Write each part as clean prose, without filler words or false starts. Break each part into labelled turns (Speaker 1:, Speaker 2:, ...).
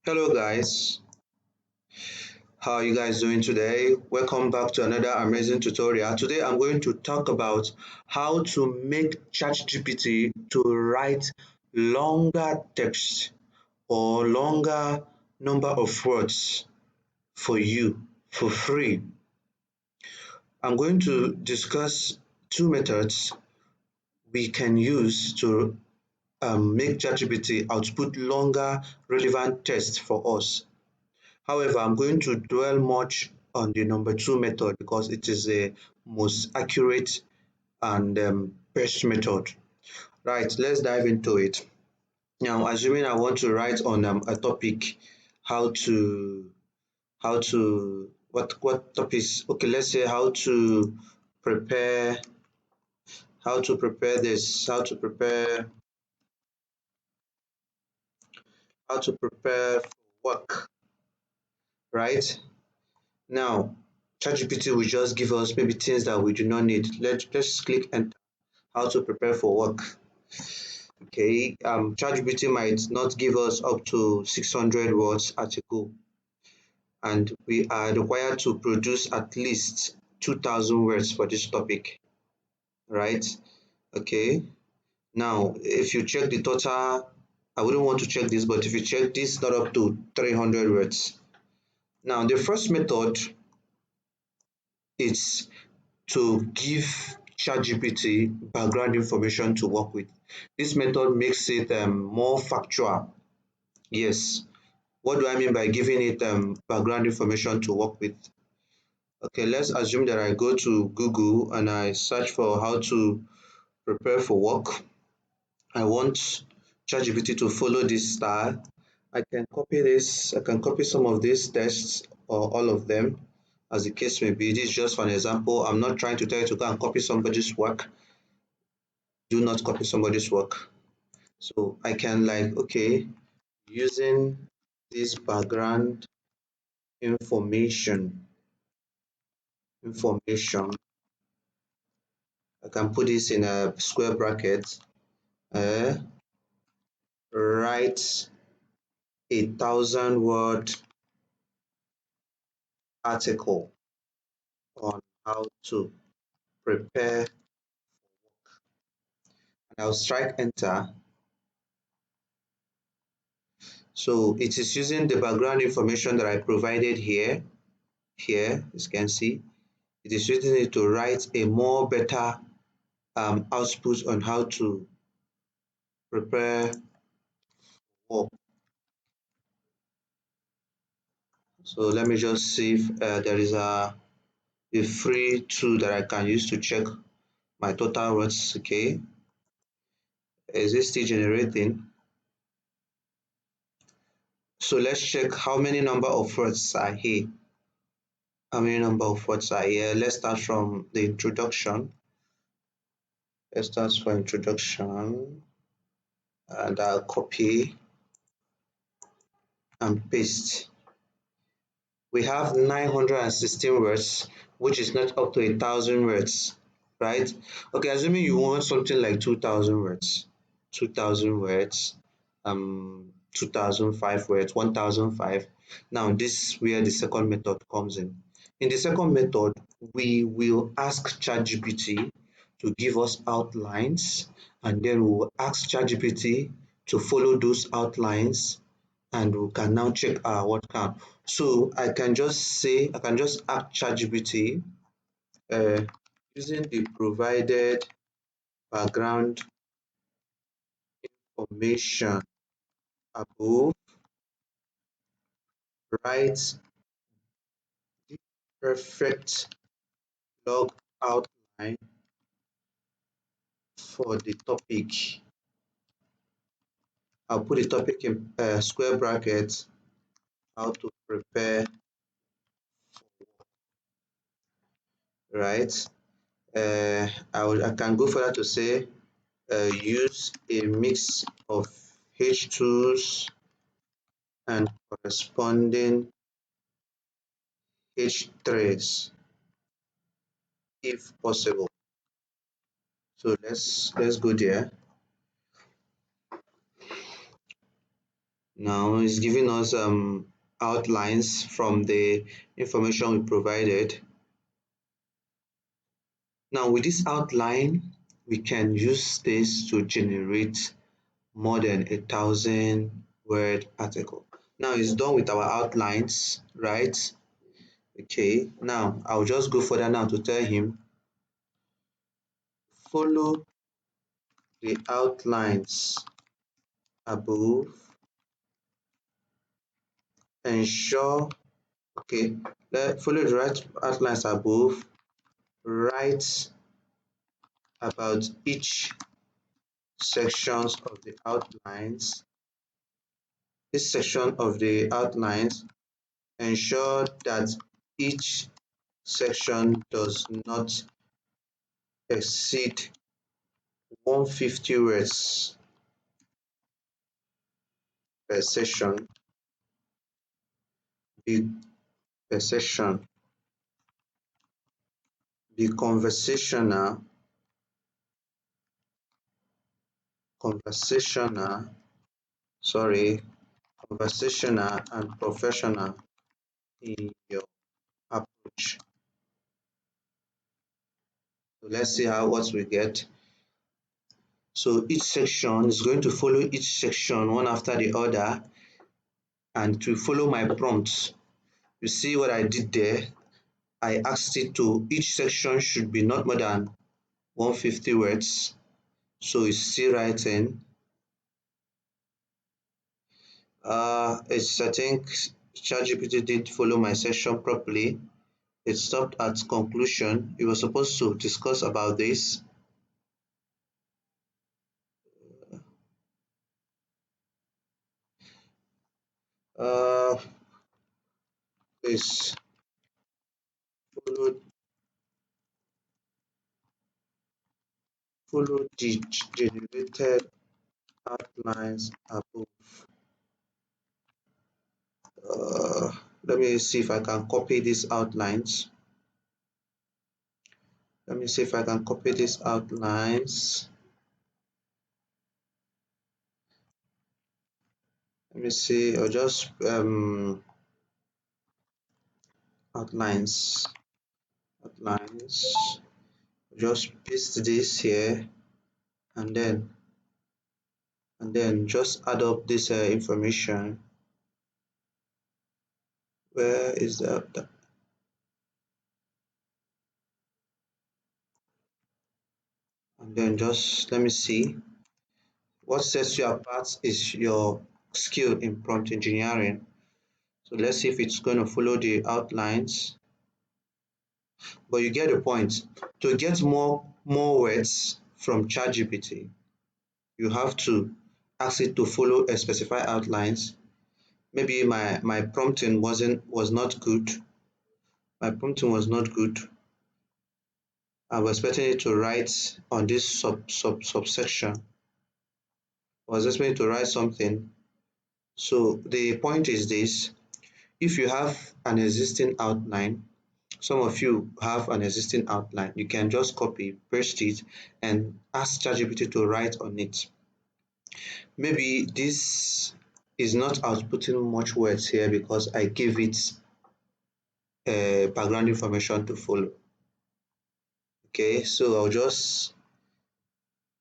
Speaker 1: Hello guys, how are you guys doing today? Welcome back to another amazing tutorial. Today I'm going to talk about how to make Chatgpt to write longer text or longer number of words for you for free. I'm going to discuss two methods we can use to make ChatGPT output longer relevant text for us. However, I'm going to dwell much on the number two method because it is the most accurate and best method. Right, let's dive into it. Now, assuming I want to write on a topic, how to what topics? Okay, let's say prepare how to prepare this, how to prepare for work, right? Now, ChatGPT will just give us maybe things that we do not need. Let's click enter. How to prepare for work. Okay, ChatGPT might not give us up to 600 words article, and we are required to produce at least 2,000 words for this topic, right? Okay. Now, if you check the total, I wouldn't want to check this, but if you check this, not up to 300 words. Now, the first method is to give ChatGPT background information to work with. This method makes it more factual. Yes. What do I mean by giving it background information to work with? Okay, let's assume that I go to Google and I search for how to prepare for work. I want ChatGPT to follow this style. I can copy some of these tests or all of them as the case may be. This is just for an example. I'm not trying to tell you to go and copy somebody's work. Do not copy somebody's work. So I can like, okay, using this background information, I can put this in a square bracket, uh, write 1,000 word article on how to prepare, and I'll strike enter. So it is using the background information that I provided here, as you can see. It is using it to write a more better output on how to prepare work. So let me just see if there is a free tool that I can use to check my total words. Okay, is it still generating? So let's check how many number of words are here. How many number of words are here? Let's start from the introduction. Let's start from introduction and I'll copy and paste. We have 916 words, which is not up to 1,000 words, right? Okay, assuming you want something like 2,000 words, 2,000 words, 2,005 words, 1,005. Now, this is where the second method comes in. In the second method, we will ask ChatGPT to give us outlines, and then we will ask ChatGPT to follow those outlines, and we can now check our word count. So I can just ask ChatGPT uh, using the provided background information above, write the perfect log outline for the topic. I'll put the topic in square brackets, how to prepare, right? I can go further to say use a mix of H2s and corresponding H3s if possible. So let's go there. Now it's giving us outlines from the information we provided. Now with this outline, we can use this to generate more than 1,000 word article. Now it's done with our outlines, right? Okay, now I'll just go further now to tell him follow the outlines above, ensure, okay, follow the right outlines above, write about each sections of the outlines, each section of the outlines, ensure that each section does not exceed 150 words per session, be per session, be conversational, sorry, conversational and professional in your approach. So let's see how what we get. So each section is going to follow each section one after the other and to follow my prompts. You see what I did there? I asked it to each section should be not more than 150 words. So it's still writing. It's I think ChatGPT did follow my section properly. It stopped at conclusion. It was supposed to discuss about this. Uh, is followed follow the generated outlines above. Uh, Let me see if I can copy these outlines. Let me see if I can copy these outlines. Let me see, or just outlines. Just paste this here and then just add up this information. Where is the and then just let me see. What sets you apart is your skill in prompt engineering. So let's see if it's going to follow the outlines. But you get the point. To get more words from ChatGPT, you have to ask it to follow a specified outlines. Maybe my prompting was not good. My prompting was not good. I was expecting it to write on this subsection. I was expecting to write something. So the point is this: if you have an existing outline, some of you have an existing outline, you can just copy, paste it, and ask ChatGPT to write on it. Maybe this is not outputting much words here because I gave it background information to follow. Okay, so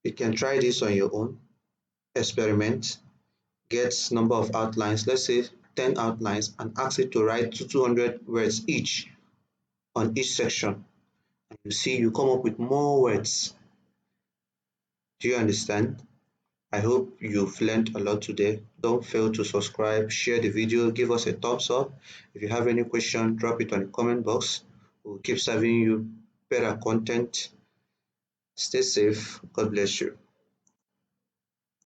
Speaker 1: you can try this on your own, experiment, get number of outlines, let's say 10 outlines, and ask it to write 200 words each on each section. And you see, you come up with more words. Do you understand? I hope you've learned a lot today. Don't fail to subscribe, share the video, give us a thumbs up. If you have any question, drop it on the comment box. We'll keep serving you better content. Stay safe. God bless you.